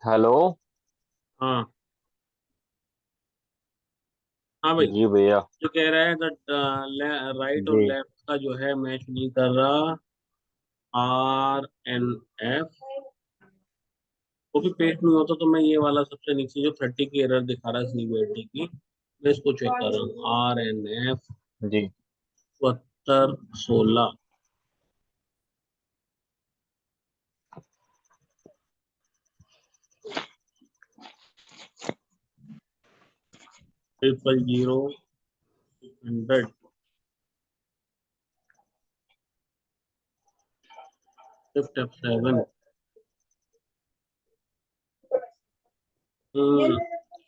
Hello. हाँ। हाँ भाई। जी भैया। जो कह रहा है राइट और जी। लेफ्ट का जो है मैच नहीं कर रहा। R N F copy paste नहीं होता तो मैं ये वाला सबसे नीचे जो 30 की एरर दिखा रहा है सीबीएटी की, मैं इसको चेक कर रहा हूँ। RNF जी। 7216 000 100 शिफ्ट F7।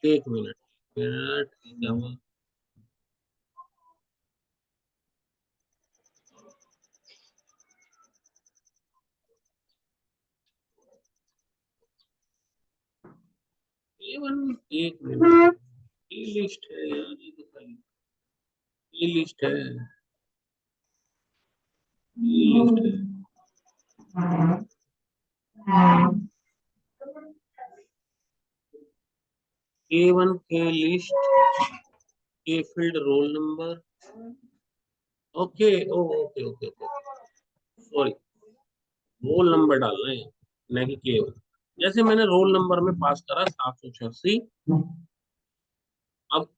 एक मिनट मिनट क्या हुआ? A1। एक मिनट, ये लिस्ट है यार, ये तो खाली ये लिस्ट है, ये लिस्ट है। A1 के लिस्ट, के field roll number. Okay oh okay okay okay, sorry, roll number डालना है, नहीं के। जैसे मैंने रोल नंबर में पास करा 786। अब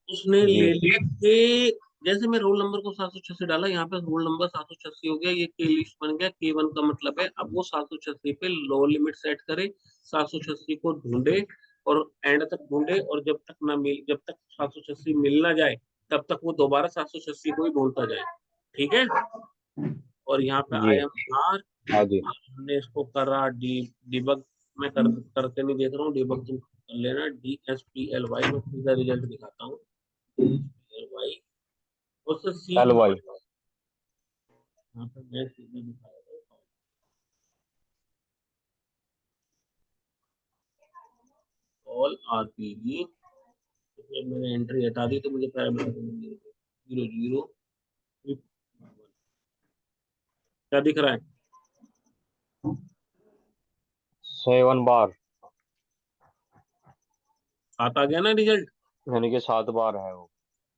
उसने जी। ले लिया के, जैसे मैं रोल नंबर को 786 डाला, यहाँ पे रोल नंबर 786 हो गया, ये के लिस्ट बन गया। K1 का मतलब है अब वो 786 पे लो लिमिट सेट करे, 786 को ढूंढे और एंड तक ढूंढे, और जब तक 786 मिल ना जाए तब तक वो दोबारा 786 को ही ढूंढता जाए। ठीक है। और यहाँ पे जी। आई एम आर, हाँ जी। हमने इसको करा डिबग। मैं करके नहीं देख रहा हूँ, डिबग तुम कर लेना। DSPLY में सीधा रिजल्ट दिखाता हूँ। DSPLY उससे सी एल की, वाई। यहाँ पे मैं सीधा दिखा रहा हूँ। ऑल आरपीजी, जब मैंने एंट्री हटा दी तो मुझे पैरामीटर मिल गए। 00 क्या दिख रहा है? 7 बार। सात आ गया ना रिजल्ट। यानी कि 7 बार है वो।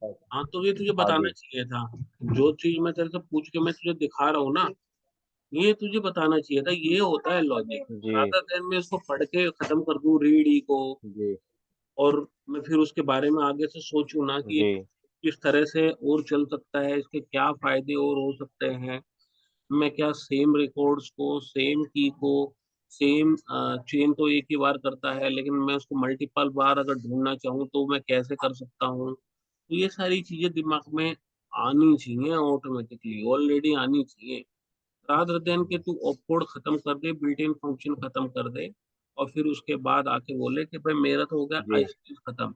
हाँ, तो ये तुझे हाँ बताना जी। चाहिए था। जो चीज मैं तेरे से पूछ के मैं तुझे दिखा रहा हूँ ना, ये तुझे बताना चाहिए था। ये होता है लॉजिक। जी। रादर देन मैं इसको पढ़ के खत्म कर दूं रीड ही को, जी। और मैं फिर उसके बारे में आगे से सोचूं ना कि ये जी। किस तरह से और चल सकता है, इसके क्या फायदे और हो सकते हैं। मैं क्या सेम रिकॉर्ड्स को, सेम की को, सेम चेन तो एक ही बार करता है, लेकिन मैं उसको मल्टीपल बार अगर ढूंढना चाहूँ तो मैं कैसे कर सकता हूँ। तो ये सारी चीजें दिमाग में आनी चाहिए, ऑटोमेटिकली ऑलरेडी आनी चाहिए। रादर देन के तू ऑपकोड खत्म कर दे, बिल्ट इन फंक्शन खत्म कर दे, और फिर उसके बाद आके बोले कि भाई मेरा तो हो गया जी। आइसक्रीम खत्म।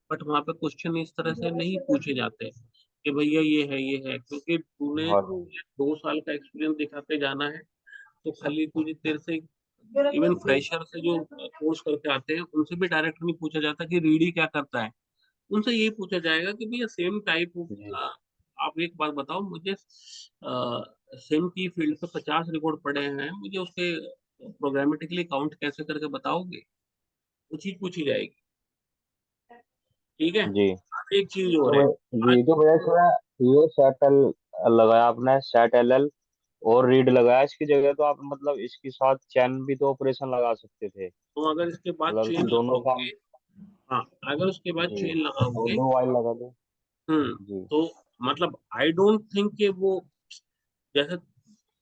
बट वहां पे क्वेश्चन इस तरह से नहीं पूछे जाते कि भैया ये है, क्योंकि तूने हाँ। 2 साल का एक्सपीरियंस दिखाते जाना है। तो खाली तुझे तेरे से, इवन फ्रेशर से जो कोर्स करके आते हैं उनसे भी डायरेक्ट नहीं पूछा जाता कि रीडी क्या करता है। उनसे यही पूछा जाएगा कि भैया सेम टाइप जी। आप एक बात बताओ मुझे, सेम की फील्ड पे 50 रिकॉर्ड पड़े हैं, मुझे उसके प्रोग्रामेटिकली काउंट कैसे करके बताओगे। वो चीज पूछी जाएगी। ठीक है। जी। एक चीज तो और है। आज जी, तो भैया इसमें ये सेटल लगाया आपने, सेट एल एल और रीड लगाया इसकी जगह, तो आप मतलब इसके साथ चैन भी तो ऑपरेशन लगा सकते थे। तो अगर इसके बाद मतलब चेन दोनों लगाओगे, काम। हाँ, अगर उसके बाद जी। चेन और लगाओगे, दो वाइल लगा दो। हम्म, जी। तो मतलब आई डोंट थिंक कि वो, जैसे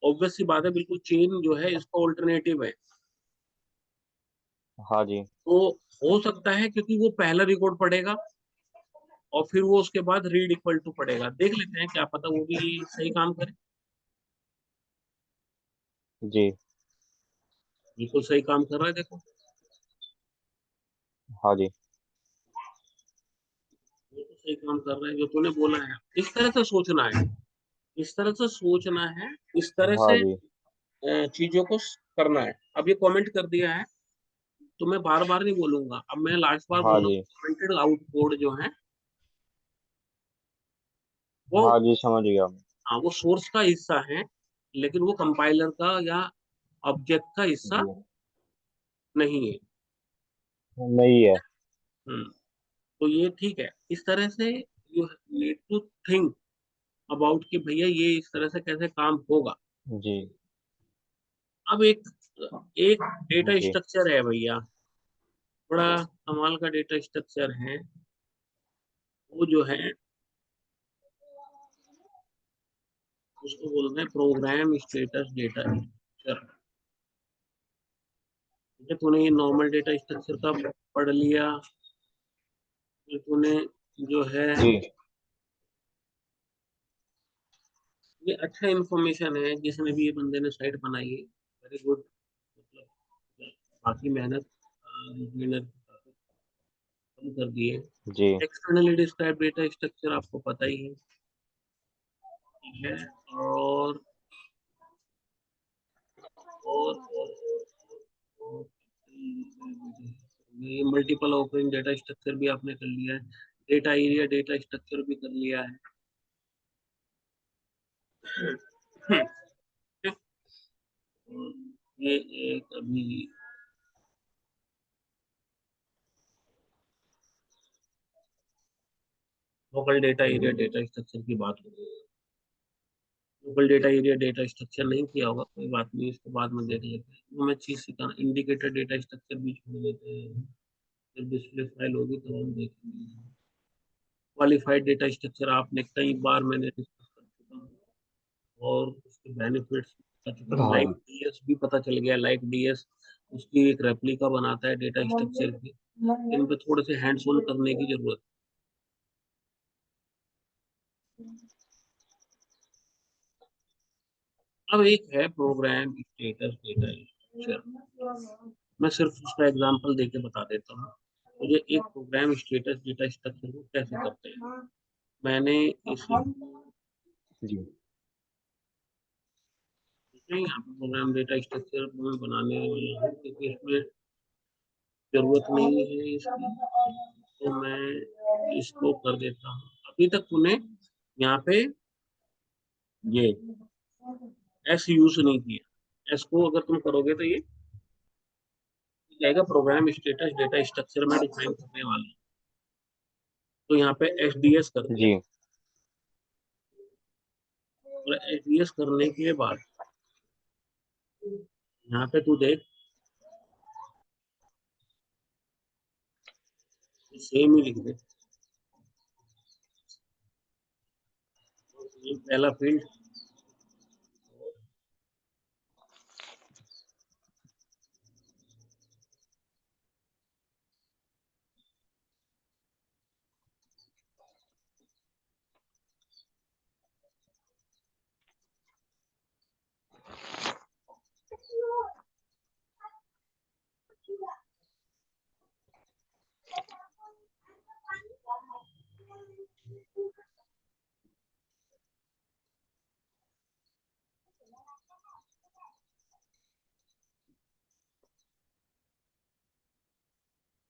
ऑब्वियस सी बात है, बिल्कुल चेन जो है इसका ऑल्टरनेटिव है। हाँ जी। तो हो सकता है क्योंकि वो पहला रिकॉर्ड पढ़ेगा और फिर वो उसके बाद रीड इक्वल टू पढ़ेगा, देख लेते हैं, क्या पता वो भी सही काम करे। जी। बिल्कुल सही काम कर रहा है, देखो। हाँ जी। बिल्कुल सही काम कर रहा है जो तूने बोला है। इस तरह से सोचना है, इस तरह से सोचना है, इस तरह हाँ से जी। चीजों को करना है। अब ये कमेंट कर दिया है तो मैं बार बार नहीं बोलूंगा, अब मैं लास्ट बार हाँ बोल रहा जी। हूँ। कमेंटेड आउट कोड जो है वो, हाँ जी, समझ गया मैं। हाँ, वो सोर्स का हिस्सा है, लेकिन वो कंपाइलर का या ऑब्जेक्ट का हिस्सा जी। नहीं है। नहीं है। हम्म। तो ये ठीक है, इस तरह से you need to think about कि भैया ये इस तरह से कैसे काम होगा। जी। अब एक एक डेटा जी। स्ट्रक्चर है भैया, बड़ा कमाल का डेटा स्ट्रक्चर है, वो जो है उसको बोलते हैं प्रोग्राम स्टेटस डेटा स्ट्रक्चर। ठीक है, तूने ये नॉर्मल डेटा स्ट्रक्चर का पढ़ लिया, ये तूने जो है, जी। ये अच्छा इंफॉर्मेशन है, जिसने भी ये बंदे ने साइट बनाई है, वेरी गुड। मतलब बाकी मेहनत मेहनत कम कर दी है। जी। एक्सटर्नली डिस्क्राइब डेटा स्ट्रक्चर आपको पता ही है, ठीक है। और और ये मल्टीपल ऑपरेंग डेटा स्ट्रक्चर भी आपने कर लिया है, डेटा एरिया डेटा स्ट्रक्चर भी कर लिया है। और ये एक अभी local data area data structure की बात हो रही है। Local data area data structure नहीं किया होगा, कोई बात नहीं, इसको बाद में देख लेते हैं। वो मैं चीज सिखाना, इंडिकेटर डेटा स्ट्रक्चर भी छोड़ देते हैं, जब डिस्प्ले फाइल होगी तो हम देखेंगे। क्वालिफाइड डेटा स्ट्रक्चर आपने कई बार मैंने डिस्कस कर चुका हूँ, और उसके बेनिफिट्स बता चुका हूँ। लाइक हाँ। डीएस भी पता चल गया, लाइक डीएस उसकी एक रेप्लिका बनाता है डेटा स्ट्रक्चर की। इन पे थोड़े से हैंड्स ऑन करने की जरूरत है। अब एक है प्रोग्राम स्टेटस डेटा स्ट्रक्चर, मैं सिर्फ उसका एग्जांपल देके बता देता हूँ। मुझे एक प्रोग्राम स्टेटस डेटा स्ट्रक्चर को कैसे करते हैं, मैंने इसी जी। यहाँ पे प्रोग्राम डेटा स्ट्रक्चर मैं बनाने वाला हूँ, क्योंकि इसमें जरूरत नहीं है इसकी, तो मैं इसको कर देता हूँ। अभी तक तूने यहाँ पे ये एस यूज नहीं किया, एस को अगर तुम करोगे तो ये जाएगा प्रोग्राम स्टेटस डेटा स्ट्रक्चर में डिफाइन करने वाला हूं। तो यहाँ पे एच डी एस कर दिया, जी। और एच डी एस करने के बाद यहाँ पे तू देख, सेम ही लिख दे, ये पहला फील्ड।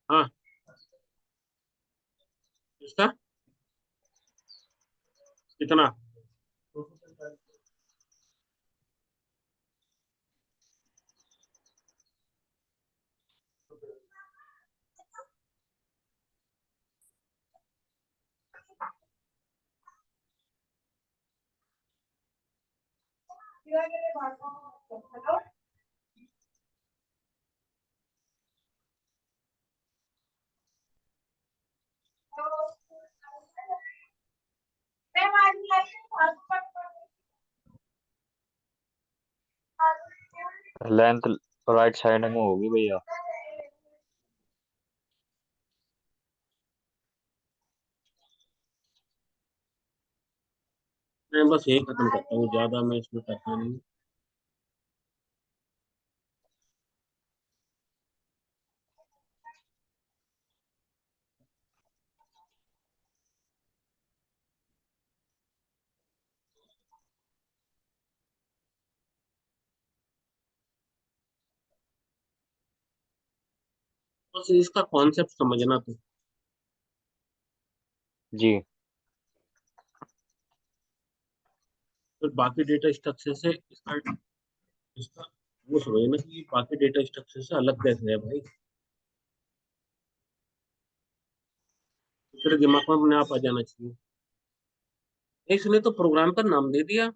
हाँ, इसका कितना, लेंथ राइट साइड में होगी भैया। मैं बस यही खत्म करता हूँ, ज्यादा मैं इसमें करता नहीं। बस इसका कॉन्सेप्ट समझना तो, जी। फिर बाकी डेटा स्ट्रक्चर से इसका इसका वो समझना कि बाकी डेटा स्ट्रक्चर से अलग कैसे है भाई। तेरे दिमाग में अपने आप आ जाना चाहिए। इसने तो प्रोग्राम का नाम दे दिया,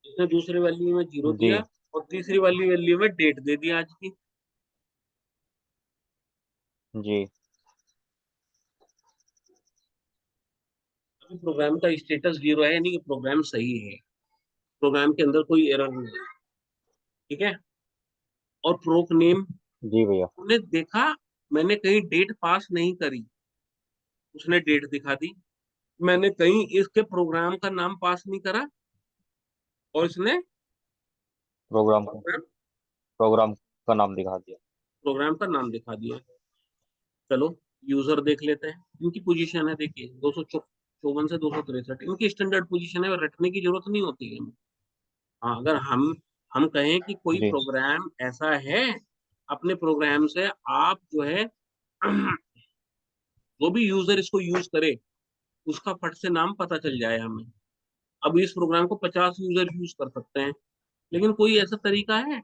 इसने दूसरी वैल्यू में जीरो जी दिया और तीसरी वाली वैल्यू में डेट दे दिया आज की। जी अभी प्रोग्राम का स्टेटस जीरो है, यानी कि प्रोग्राम सही है, प्रोग्राम के अंदर कोई एरर नहीं है। ठीक है। और प्रोक नेम, जी भैया। तूने देखा, मैंने कहीं डेट पास नहीं करी, उसने डेट दिखा दी। मैंने कहीं इसके प्रोग्राम का नाम पास नहीं करा और इसने प्रोग्राम का प्रोग्राम प्रोग्राम का नाम दिखा दिया। प्रोग्राम का नाम दिखा दिया। चलो यूजर देख लेते हैं। इनकी पोजीशन है, देखिए 254 से 263, इनकी स्टैंडर्ड पोजीशन है और रटने की जरूरत नहीं होती है। हाँ, अगर हम कहें कि कोई जी प्रोग्राम ऐसा है, अपने प्रोग्राम से आप जो है जो भी यूजर इसको यूज करे उसका फट से नाम पता चल जाए हमें। अब इस प्रोग्राम को 50 यूजर यूज कर सकते हैं, लेकिन कोई ऐसा तरीका है?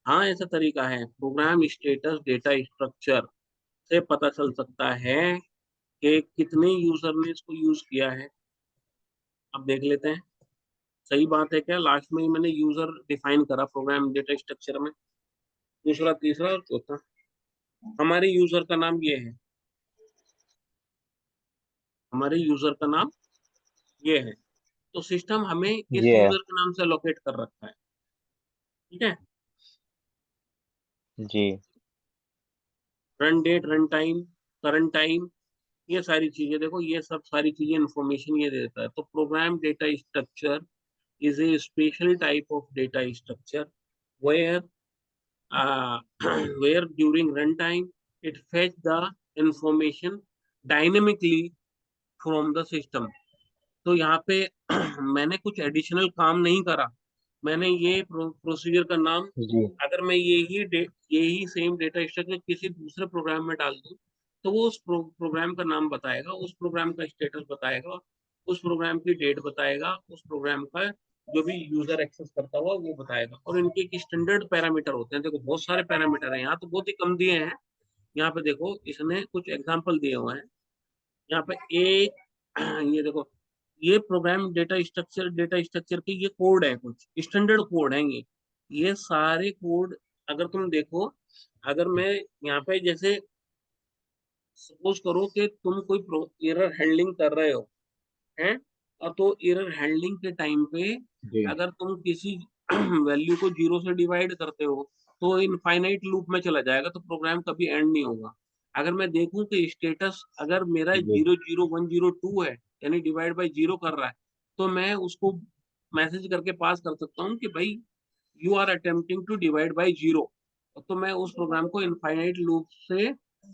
हाँ, ऐसा तरीका है। प्रोग्राम स्टेटस डेटा स्ट्रक्चर से पता चल सकता है कि कितने यूजर ने इसको यूज किया है। अब देख लेते हैं सही बात है क्या। लास्ट में ही मैंने यूजर डिफाइन करा प्रोग्राम डेटा स्ट्रक्चर में, दूसरा तीसरा और चौथा। हमारे यूजर का नाम ये है, हमारे यूजर का नाम ये है। तो सिस्टम हमें इस ये है। यूजर के नाम से लोकेट कर रखा है। ठीक है। जी run date, run time, current time, ये सारी चीजें देखो, ये सब सारी चीजें इंफॉर्मेशन ये देता है। तो program data structure is a special type of data structure where where during runtime it fetch the information dynamically from the system। तो यहाँ पे मैंने कुछ एडिशनल काम नहीं करा। मैंने ये प्रोसीजर का नाम, जी अगर मैं यही सेम डेटा स्ट्रक्चर किसी दूसरे प्रोग्राम में डाल दूं, तो वो उस प्रोग्राम का नाम बताएगा, उस प्रोग्राम का स्टेटस बताएगा, उस प्रोग्राम की डेट बताएगा, उस प्रोग्राम का जो भी यूजर एक्सेस करता हुआ वो बताएगा। और इनके एक स्टैंडर्ड पैरामीटर होते हैं। देखो बहुत सारे पैरामीटर हैं, यहाँ तो बहुत ही कम दिए हैं। यहाँ पे देखो इसने कुछ एग्जाम्पल दिए हुए हैं। यहाँ पे एक ये देखो, ये प्रोग्राम डेटा स्ट्रक्चर के ये कोड है, कुछ स्टैंडर्ड कोड है ये सारे कोड। अगर तुम देखो, अगर मैं यहाँ पे जैसे सपोज करो कि तुम कोई एरर हैंडलिंग कर रहे हो, हैं, और तो एरर हैंडलिंग के टाइम पे जी अगर तुम किसी वैल्यू को जीरो से डिवाइड करते हो तो इनफाइनाइट लूप में चला जाएगा, तो प्रोग्राम कभी एंड नहीं होगा। अगर मैं देखूं कि स्टेटस अगर मेरा जी 00102 है, यानी डिवाइड बाय जीरो कर रहा है, तो मैं उसको मैसेज करके पास कर सकता हूँ कि भाई you are attempting to divide by zero. तो मैं उस प्रोग्राम को इनफाइनाइट लूप से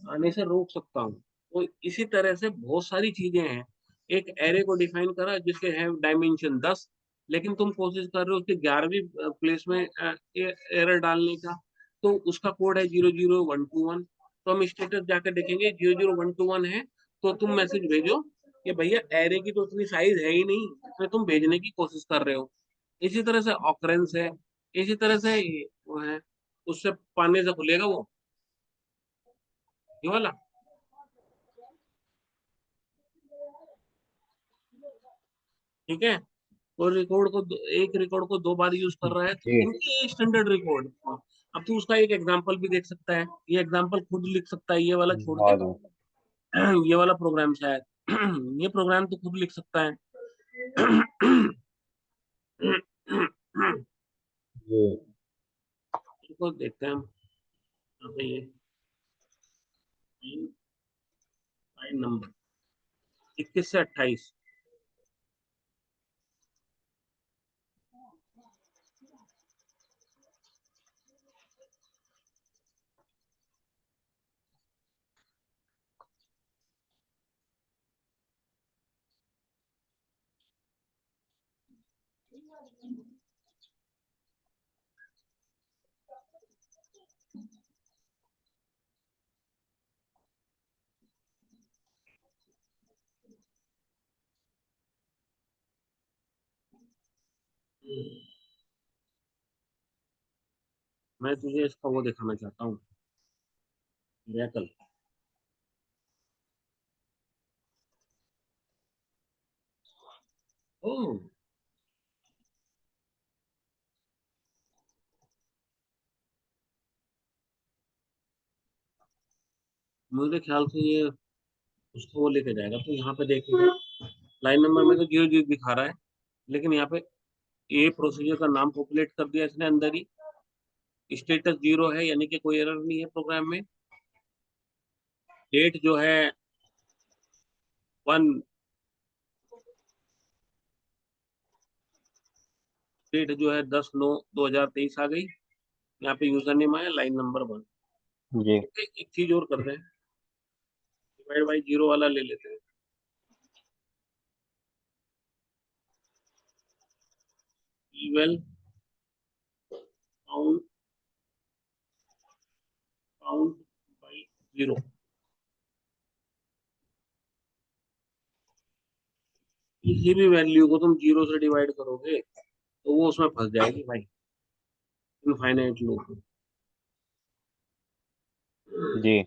आने से रोक सकता हूँ। तो इसी तरह से बहुत सारी चीजें हैं। एक एरे को डिफाइन करा जिसके है डायमेंशन 10, लेकिन तुम कोशिश कर रहे हो उसके 11वीं प्लेस में एरर डालने का, तो उसका कोड है 00121। तो हम स्टेटस जाकर देखेंगे 00121 है, तो तुम मैसेज भेजो कि भैया एरे की तो उतनी साइज है ही नहीं, इसमें तुम भेजने की कोशिश कर रहे हो। इसी तरह से ऑकरेंस है, इसी तरह से वो है, उससे पाने से खुलेगा वो, ये वाला। ठीक है। तो एक रिकॉर्ड को दो बार यूज कर रहा है, तो जी इनकी स्टैंडर्ड रिकॉर्ड। अब तू उसका एक एग्जांपल भी देख सकता है, ये एग्जांपल खुद लिख सकता है, ये वाला छोड़ के। हाँ जी ये वाला प्रोग्राम शायद ये प्रोग्राम तो खुद लिख सकता है। जी इसको देखते हैं हम। यहाँ पे ये फाइल नंबर 21 से 28। मैं तुझे इसका वो दिखाना चाहता हूँ, रेकल। ओह, मुझे ख्याल से ये उसको वो लेके जाएगा। तो यहाँ पे देखिए लाइन नंबर में तो 0 0 दिखा रहा है, लेकिन यहाँ पे ए प्रोसीजर का नाम पॉपुलेट कर दिया इसने अंदर ही। स्टेटस 0 है, यानी कि कोई एरर नहीं है प्रोग्राम में। डेट जो है 1, डेट जो है 10/9/2023 आ गई। यहाँ पे यूजर नेम आया, लाइन नंबर 1। जी एक चीज और कर रहे हैं, डिवाइड बाई जीरो वाला ले लेते हैं। Eval count count by 0। किसी भी वैल्यू को तुम 0 से डिवाइड करोगे तो वो उसमें फंस जाएगी भाई, इनफाइनाइट लूप। जी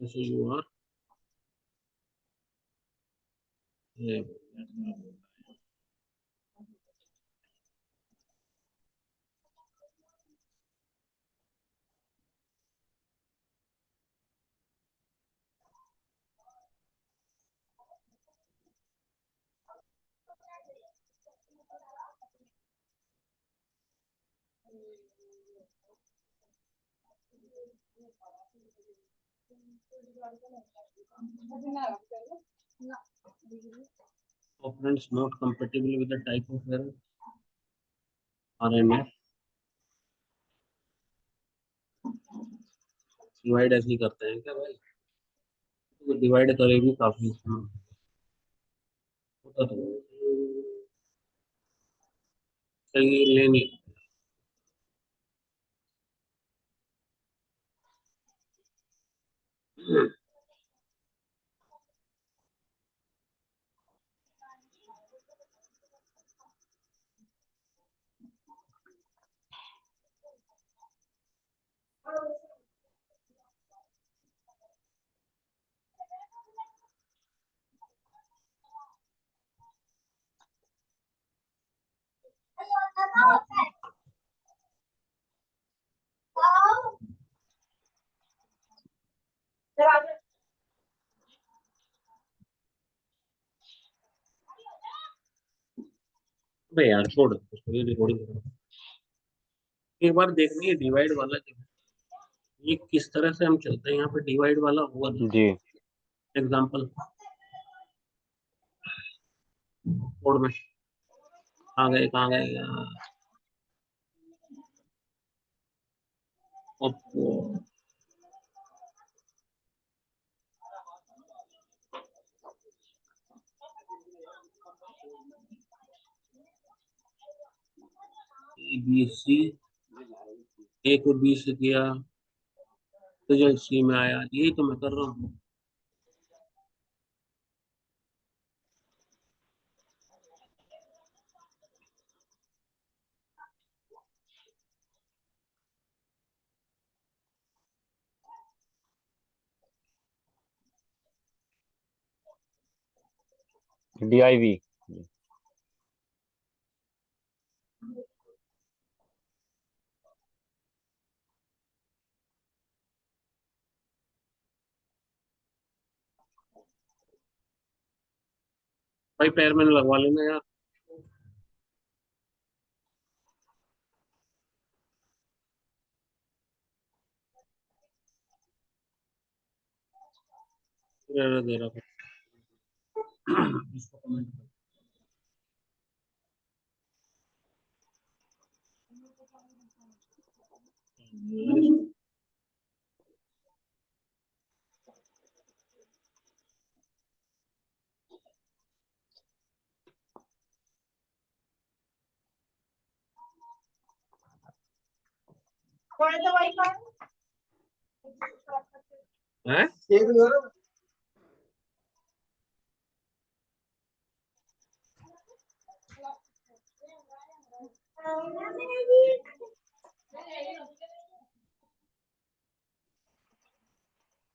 जैसे you are operands not compatible with the type of error, RMF। Divide ऐसे ही करते हैं क्या भाई? तो डिवाइड करेगी काफी होता तो सही लेनी। अबे यार छोड़ उसको, ये रिकॉर्डिंग करो। एक बार देखनी है डिवाइड वाला जो है, ये किस तरह से हम चलते हैं। यहाँ पे डिवाइड वाला हुआ नहीं। जी एग्जाम्पल कोड में कहाँ गए, कहाँ गए ओप्पो बी सी, ए को बी से किया, रिजल्ट सी में आया। यही तो मैं कर रहा हूँ। DIV। भाई पैर में लगवा लेना यार। दे रहा था। इसको कमेंट कर। है।